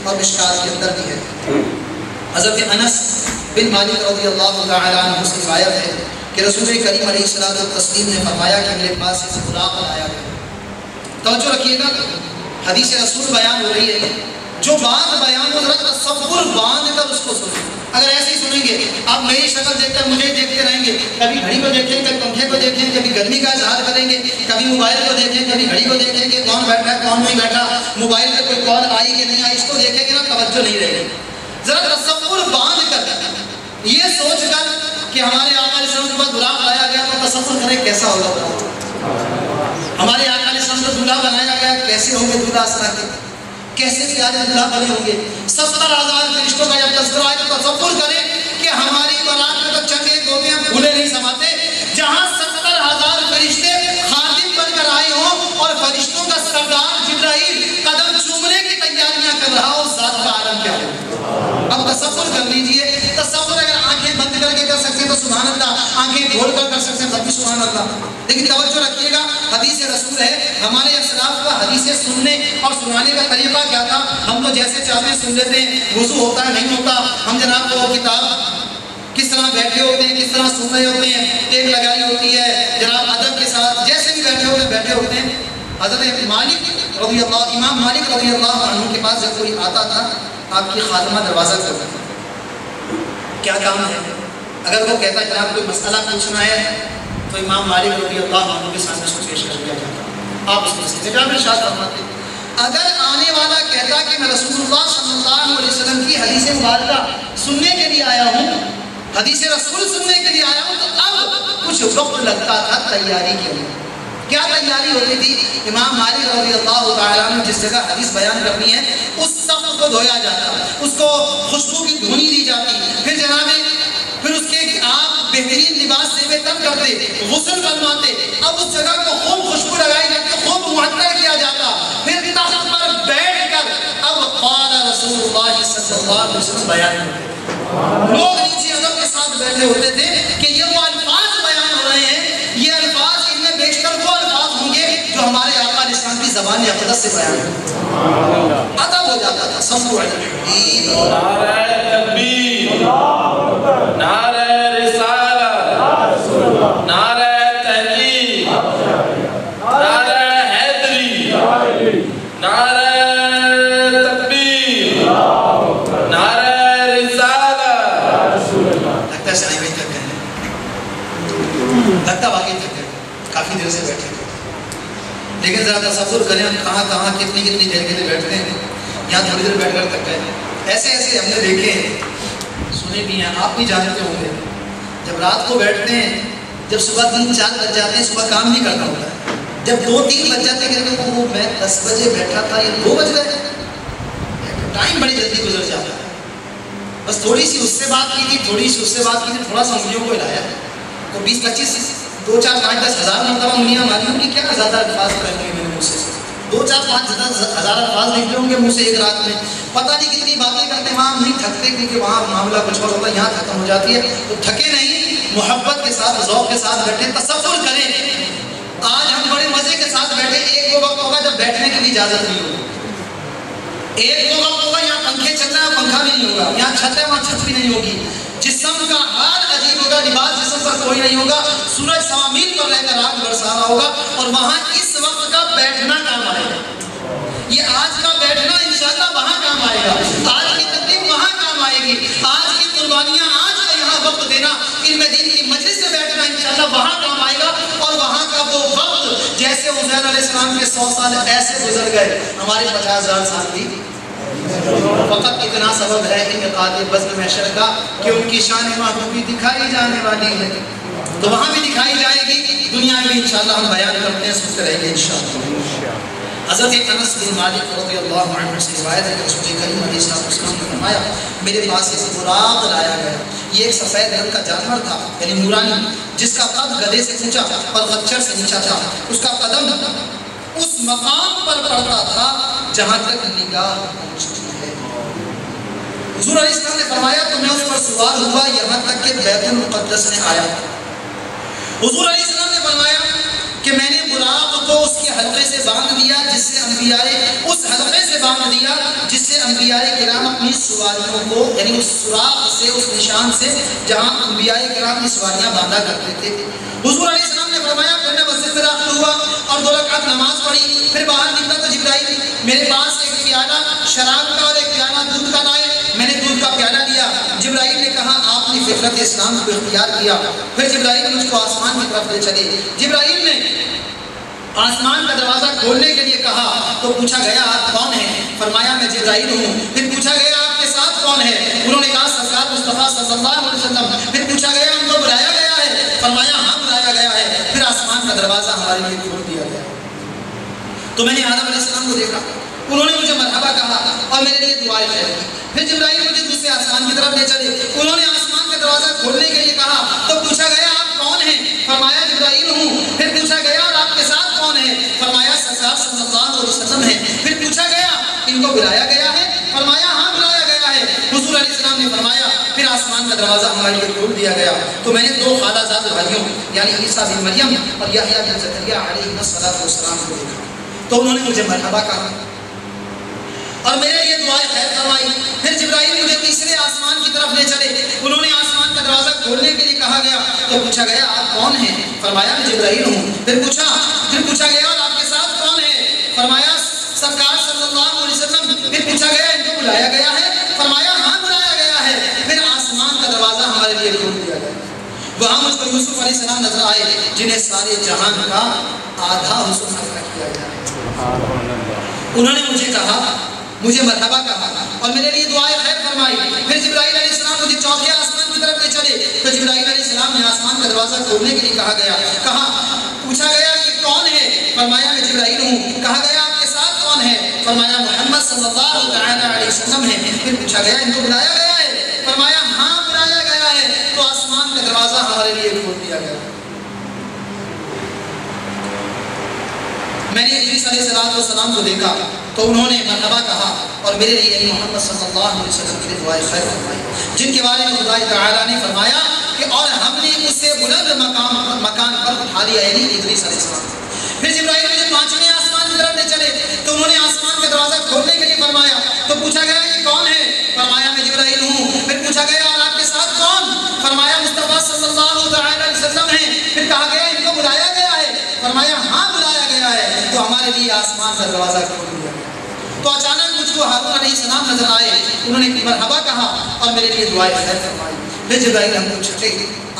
اور مشکات کے اندر بھی ہے۔ حضرت انس بن مالک رضی اللہ تعالیٰ عنہ سے روایت ہے کہ رسول کریم علیہ الصلوۃ والتسلیم نے فرمایا کہ میرے پاس ایک غلام آیا گیا۔ توجہ رکھیے گا، حدیث رسول بیان ہو رہی ہے، جو بات بیان ہو ذرا تصور باندھ کر اس کو سنیں۔ اگر ایسے ہی سنیں گے، آپ میری شکل دیکھ کر مجھے دیکھتے رہیں گے، کبھی گھڑی کو دیکھیں، کبھی پنکھے کو دیکھیں، کبھی گرمی کا اظہار کریں گے، کبھی موبائل کو دیکھیں، کبھی گھڑی کو دیکھیں کہ کون بیٹھا ہے کون نہیں بیٹھا، موبائل پہ کوئی کال آئی کہ نہیں آئی، اس کو دیکھیں گے نا توجہ نہیں رہے گی۔ ذرا تصور باندھ کر یہ سوچ کر کہ ہمارے آقا علیہ السلام کے بعد غلام لایا گیا تو تصور کریں کیسا ہوگا۔ ہمارے آقا علیہ السلام کو دولہا بنایا گیا، کیسے ہوں گے دولہا اسرا کے، کیسے پیارے دولہا بنے ہوں گے۔ 70,000 فرشتوں کا جب تذکرہ آئے تو تصور کریں کہ ہماری بارات میں تو چنگے گوبے ہم بھولے نہیں سماتے، جہاں 70,000 فرشتے خادم بن کر آئے ہوں اور فرشتوں کا سردار جبرائیل قدم چومنے کی تیاریاں کر رہا ہو، اس ذات کا عالم کیا ہو۔ اب تصور کر لیجئے، تصور اگر آنکھیں بند کر کے کر سکتے ہیں تو سبحان اللہ، آنکھیں کھول کر کر سکتے ہیں تب بھی سبحان اللہ۔ لیکن توجہ رکھیے گا، حدیث رسول ہے، ہمارے اسلاف کا حدیثیں سننے اور سنانے کا طریقہ کیا تھا؟ ہم تو جیسے چاہتے ہیں سن لیتے ہیں، وضو ہوتا ہے نہیں ہوتا، ہم جناب کو کتاب کس طرح بیٹھے ہوتے ہیں، کس طرح سن رہے ہوتے ہیں، ٹیپ لگائی ہوتی ہے جناب ادب کے ساتھ، جیسے بھی بیٹھے ہوتے ہیں۔ حضرت مالک رضی اللہ، امام مالک رضی اللہ عنہ کے پاس جب کوئی آتا تھا، آپ کی خادمہ دروازہ کھولتا تھا، کیا کام ہے؟ اگر وہ کہتا جناب کوئی مسئلہ پوچھنا ہے تو امام مالک رضی اللہ عنہ کے سامنے اس کو پیش کر دیا جاتا، آپ اس مسئلے سے جواب ارشاد فرماتے۔ اگر آنے والا کہتا کہ میں رسول اللہ صلی اللہ علیہ وسلم کی حدیث مبارکہ سننے کے لیے آیا ہوں، حدیث رسول سننے کے لیے آیا ہوں، تو اب کچھ وقت لگتا تھا تیاری کے لیے۔ کیا تیاری ہوتی تھی؟ امام مالک رضی اللہ تعالیٰ عنہ جس جگہ حدیث بیان کرنی ہے اس تخت کو دھویا جاتا، اس کو خوشبو کی دھونی دی جاتی، پھر جناب پھر اس کے آپ بہترین لباس سے تن کرتے، غسل فرماتے، اب اس جگہ کو خوب خوشبو لگائی جاتی، خوب معطر کیا جاتا، پھر تخت پر بیٹھ کر اب قال رسول اللہ صلی اللہ علیہ وسلم بیان کرتے۔ لوگ نیچے ادب کے ساتھ بیٹھے ہوتے تھے کہ یہ وہ الفاظ بیان ہو رہے ہیں، یہ الفاظ ان میں بیشتر وہ الفاظ ہوں گے جو ہمارے آقا علیہ السلام کی زبان اقدس سے بیان ہوتے، ادب ہو جاتا تھا۔ صلو علی الحبیب، نعرہ تکبیر، نعرہ نعرہ تحقیق، نعرہ حیدری، نعرہ تکبیر، نعرہ رسالہ۔ لگتا ہے سنائی بھائی تک گئے، لگتا واقعی تک گئے، کافی دیر سے بیٹھے تھے، لیکن ذرا تصور کریں ہم کہاں کہاں کتنی دیر کے لیے بیٹھتے ہیں، یہاں تھوڑی دیر بیٹھ کر تک گئے۔ ایسے ایسے ہم نے دیکھے ہیں، سنے بھی ہیں، آپ بھی جانتے ہوں گے، جب رات کو بیٹھتے ہیں، جب صبح 3-4 بج جاتے ہیں، صبح کام نہیں کرنا ہوتا ہے، جب 2-3 بج جاتے ہیں کہ وہ میں 10 بجے بیٹھا تھا، یہ 2 بج گئے، ٹائم بڑی جلدی گزر جاتا ہے۔ بس تھوڑی سی اس سے بات کی تھی، تھوڑی سی اس سے بات کی تھی، تھوڑا سا انگلیوں کو ہلایا، تو 20-25 2-4-5-10 ہزار مرتبہ انگلیاں ماری ہوں گی، کیا زیادہ الفاظ کریں گے میرے منہ سے، 2-4-5 ہزار الفاظ نکلے ہوں گے منہ سے ایک رات میں، پتہ نہیں کتنی باتیں کرتے، وہاں نہیں تھکتے کیونکہ وہاں معاملہ کچھ اور ہوتا ہے، یہاں ختم ہو جاتی ہے، تو تھکے نہیں، محبت کے ساتھ ذوق کے ساتھ بیٹھے۔ تصور کریں آج ہم بڑے مزے کے ساتھ بیٹھے، ایک وہ وقت ہوگا جب بیٹھنے کی بھی اجازت نہیں ہوگی، ایک وہ وقت ہوگا یہاں پنکھے چل رہے ہیں پنکھا بھی نہیں ہوگا، یہاں چھت ہے وہاں چھت بھی نہیں ہوگی، جسم کا حال عجیب ہوگا، لباس جسم پر کوئی نہیں ہوگا، سورج سوامین پر رہ کر آگ برسا رہا ہوگا، اور وہاں اس وقت کا بیٹھنا کام آئے گا، یہ آج کا بیٹھنا انشاءاللہ وہاں کام آئے گا، آج کی تکلیف وہاں کام آئے گی، آج کی قربانیاں، آج کا یہاں وقت دینا، علم دین کی مجلس سے بیٹھنا انشاءاللہ وہاں کام آئے گا، اور وہاں کا وہ وقت جیسے عزیر علیہ السلام کے 100 سال ایسے گزر گئے، ہمارے 50,000 سال بھی فقط اتنا سبب ہے انعقاد بزم محشر کا کہ ان کی شان محبوبی دکھائی جانے والی ہے، تو وہاں بھی دکھائی جائے گی، دنیا میں انشاءاللہ ہم بیان کرتے ہیں، سنتے رہیں گے انشاءاللہ۔ حضرت انس بن مالک رضی اللہ عنہ سے روایت ہے کہ رسول کریم علیہ السلام نے فرمایا میرے پاس ایک براق لایا گیا، یہ ایک سفید رنگ کا جانور تھا یعنی نورانی، جس کا قد گدھے سے اونچا اور خچر سے نیچا تھا، اس کا قدم اس مقام پر پڑتا تھا جہاں تک نگاہ پہنچتی ہے۔ حضور علیہ السلام نے فرمایا تو میں اس پر سوار ہوا یہاں تک کہ بیت المقدس میں آیا۔ حضور علیہ السلام نے فرمایا کہ میں نے براق کو اس کے حلقے سے باندھ دیا جس سے انبیاء کرام اپنی سواریوں کو، یعنی اس سوراخ سے، اس نشان سے جہاں انبیاء کرام کی سواریاں باندھا کرتے تھے۔ حضور علیہ السلام نے فرمایا پھر میں مسجد میں داخل ہوا اور 2 رکعت نماز پڑھی، پھر باہر نکلا تو جبرائیل میرے پاس ایک پیالہ شراب کا اور ایک پیالہ دودھ کا لائے، میں نے دودھ کا پیالہ لیا۔ جبرائیل نے کہا آپ نے فطرت اسلام کو اختیار کیا۔ پھر جبرائیل مجھ کو آسمان کی طرف لے چلے۔ جبرائیل نے آسمان کا دروازہ کھولنے کے لیے کہا تو پوچھا گیا آپ کون ہیں؟ فرمایا میں جبرائیل ہوں۔ پھر پوچھا گیا آپ کے ساتھ کون ہے؟ انہوں نے کہا سرکار مصطفیٰ صلی اللہ علیہ وسلم۔ پھر پوچھا گیا ان کو بلایا گیا ہے؟ فرمایا ہاں بلایا گیا ہے۔ پھر آسمان کا دروازہ ہمارے لیے کھول دیا گیا۔ تو میں نے آدم علیہ السلام کو دیکھا، انہوں نے مجھے مرحبا کہا اور میرے لیے دعائیں خیر کی۔ پھر جبرائیل مجھے دوسرے آسمان کی طرف لے چلے، انہوں نے آسمان کا دروازہ کھولنے کے لیے کہا تو پوچھا گیا آپ کون ہیں؟ فرمایا جبرائیل ہوں۔ پھر پوچھا گیا اور آپ کے ساتھ کون ہے؟ فرمایا سرکار صلی اللہ علیہ وسلم ہے۔ پھر پوچھا گیا ان کو بلایا گیا ہے؟ فرمایا ہاں بلایا گیا ہے۔ حضور علیہ السلام نے فرمایا پھر آسمان کا دروازہ ہمارے لیے کھول دیا گیا۔ تو میں نے 2 خالہ زاد بھائیوں یعنی عیسیٰ بن مریم اور یحییٰ بن زکریا علیہ السلام کو دیکھا، تو انہوں نے مجھے مرحبا کہا اور میرے لیے دعائیں خیر فرمائی۔ پھر جبرائیل مجھے تیسرے آسمان کی طرف لے چلے، انہوں نے آسمان کا دروازہ کھولنے کے لیے کہا گیا تو پوچھا گیا آپ کون ہیں؟ فرمایا میں جبرائیل ہوں۔ پھر پوچھا گیا اور آپ کے ساتھ کون ہے؟ فرمایا سرکار صلی اللہ علیہ وسلم۔ پھر پوچھا گیا ان کو بلایا گیا ہے؟ فرمایا ہاں بلایا گیا ہے۔ پھر آسمان کا دروازہ ہمارے لیے کھول دیا گیا۔ وہاں مجھ کو یوسف علیہ السلام نظر آئے جنہیں سارے جہان کا آدھا حسن عطا کیا گیا۔ انہوں نے مجھے کہا، مجھے مرحبا کہا اور میرے لیے دعائیں خیر فرمائی۔ پھر جبرائیل علیہ السلام مجھے چوتھے آسمان کی طرف لے چلے تو جبرائیل علیہ السلام نے آسمان کا دروازہ کھولنے کے لیے پوچھا گیا یہ کون ہے؟ فرمایا میں جبرائیل ہوں۔ کہا گیا آپ کے ساتھ کون ہے؟ فرمایا محمد صلی اللہ علیہ وسلم ہے۔ پھر پوچھا گیا ان کو بلایا گیا ہے؟ فرمایا ہاں بلایا گیا ہے۔ تو آسمان کا دروازہ ہمارے لیے کھول دیا گیا۔ میں نے ادریس علیہ السلام کو دیکھا تو انہوں نے مرحبا کہا اور میرے لیے یعنی محمد صلی اللہ علیہ وسلم کے لیے دعائیں خیر فرمائی، جن کے بارے میں خدا تعالیٰ نے فرمایا کہ اور ہم نے اسے بلند مکان پر اٹھا لیا، یعنی ادریس علیہ السلام۔ پھر جبرائیل مجھے 5ویں آسمان کی طرف لے چلے تو انہوں نے آسمان کا دروازہ کھولنے کے لیے فرمایا تو پوچھا گیا یہ کون ہے؟ فرمایا میں جبرائیل ہوں۔ پھر پوچھا گیا اور آپ کے ساتھ کون؟ فرمایا مصطفیٰ صلی اللہ علیہ وسلم ہے۔ پھر کہا گیا ان کو بلایا گیا ہے؟ فرمایا ہاں بلایا گیا ہے۔ تو ہمارے لیے آسمان کا دروازہ کھول دیا گیا۔ تو اچانک مجھ کو ہارون علیہ السلام نظر آئے، انہوں نے مرحبا کہا اور میرے لیے دعائیں خیر فرمائی۔ پھر جبرائیل ہم کو چھٹے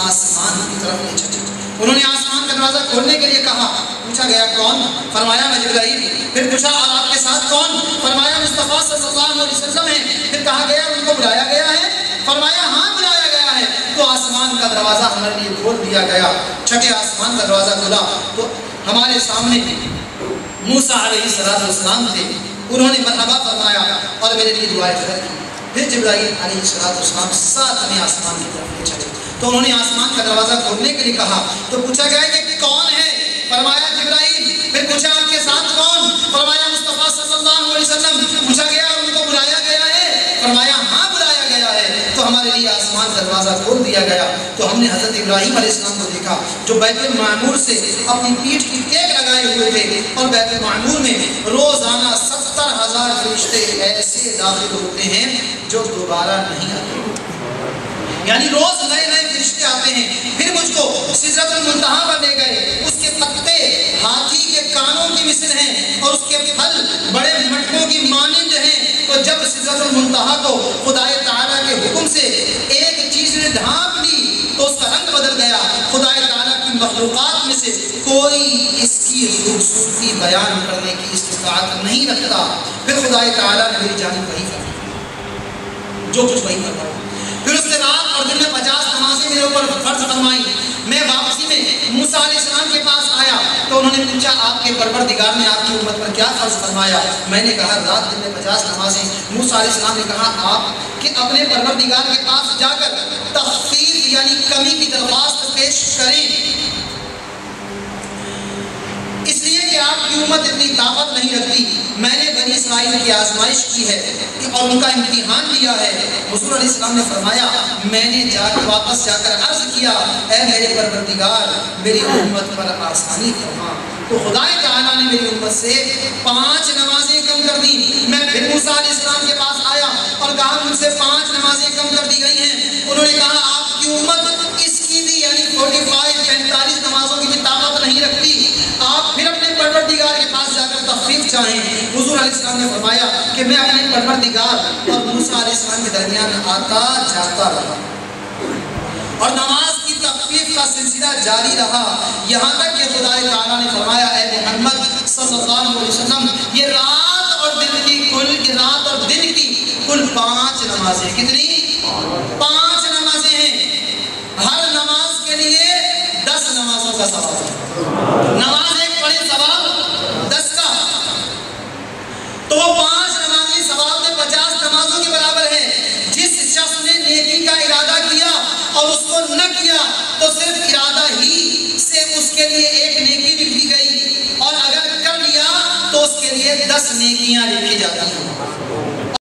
آسمان کی طرف لے چلے، انہوں نے آسمان کا دروازہ کھولنے کے لیے کہا، پوچھا گیا کون؟ فرمایا میں جبرائیل۔ پھر پوچھا اور آپ کے ساتھ کون؟ فرمایا مصطفیٰ صلی اللہ علیہ وسلم ہے۔ پھر کہا گیا ان کو بلایا گیا ہے؟ فرمایا ہاں بلایا گیا ہے۔ تو آسمان کا دروازہ ہمارے لیے کھول دیا گیا۔ چھٹے آسمان کا دروازہ کھلا تو ہمارے سامنے موسیٰ علیہ السلام تھے، انہوں نے مرحبا فرمایا اور میرے لیے دعائیں خیر کی۔ پھر جبرائیل علیہ السلام 7ویں آسمان کی طرف لے چلے تو انہوں نے آسمان کا دروازہ کھولنے کے لیے کہا تو پوچھا گیا کہ کون ہے؟ فرمایا جبرائیل۔ پھر پوچھا آپ کے ساتھ کون؟ فرمایا مصطفیٰ صلی اللہ علیہ وسلم۔ پوچھا گیا ان کو بلایا گیا ہے؟ فرمایا ہاں بلایا گیا ہے۔ تو ہمارے لیے آسمان کا دروازہ کھول دیا گیا۔ تو ہم نے حضرت ابراہیم علیہ السلام کو دیکھا جو بیت المعمور سے اپنی پیٹھ کی ٹیک لگائے ہوئے تھے اور بیت المعمور میں روزانہ 70,000 فرشتے ایسے داخل ہوتے ہیں جو دوبارہ نہیں آتے، یعنی روز نئے نئے فرشتے آتے ہیں۔ پھر مجھ کو سدرۃ المنتہا پر لے گئے، اس کے پتے ہاتھی کے کانوں کی مثل ہیں اور اس کے پھل بڑے مٹکوں کی مانند ہیں۔ تو جب سدرۃ المنتہا کو خدا تعالیٰ کے حکم سے ایک چیز نے ڈھانپ لی تو اس کا رنگ بدل گیا۔ خدا تعالیٰ کی مخلوقات میں سے کوئی اس کی خوبصورتی بیان کرنے کی استطاعت نہیں رکھتا۔ پھر خدا تعالیٰ نے میری جانب وحی فرمائی، جو کچھ وحی فرمایا۔ پھر اس نے رات اور دن میں 50 نمازیں میرے اوپر فرض فرمائی۔ میں واپسی میں موسیٰ علیہ السلام کے پاس آیا تو انہوں نے پوچھا آپ کے پروردگار نے آپ کی امت پر کیا فرض فرمایا؟ میں نے کہا رات دن میں 50 نمازیں۔ موسیٰ علیہ السلام نے کہا آپ کہ اپنے پروردگار کے پاس جا کر تخفیف یعنی کمی کی درخواست پیش کریں، اس لیے کہ کہ آپ کی امت اتنی طاقت نہیں رکھتی. میں نے بنی اسرائیل کی آزمائش کی ہے اور ان کا امتحان لیا ہے. حضور علیہ السلام نے فرمایا میں نے واپس جا کر عرض کیا اے میرے پروردگار میری امت پر آسانی فرما. تو خدا تعالیٰ نے میری امت سے 5 نمازیں کم کر دی. میں پھر موسیٰ علیہ السلام کے پاس آیا اور کہا مجھ سے 5 نمازیں کم کر دی گئی ہیں. انہوں نے کہا آپ کی امت اس کی بھی یعنی 45 نمازوں کی بھی طاقت نہیں رکھتی. آپ پھر اپنے پروردگار کے پاس جا کر تخفیف چاہیں. حضور علیہ السلام نے فرمایا کہ میں اپنے پروردگار اور موسیٰ علیہ السلام کے درمیان آتا جاتا رہا اور نماز کی تخفیف کا سلسلہ جاری رہا یہاں تک کہ خدا تعالیٰ نے فرمایا اے محمد صلی اللہ علیہ وسلم یہ رات اور دن کی کل 5 نمازیں. کتنی؟ 5 نمازیں ہیں. ہر نماز کے لیے 10 نمازوں کا ثواب ہے. نماز ایک پڑھے ثواب 10 کا. تو وہ 5 نمازیں ثواب میں 50 نمازوں کے برابر ہے. جس شخص نے نیکی کا ارادہ کیا اور اس کو نہ کیا تو صرف ارادہ ہی سے اس کے لیے ایک نیکی لکھی گئی اور اگر کر لیا تو اس کے لیے 10 نیکیاں لکھی جاتی ہیں.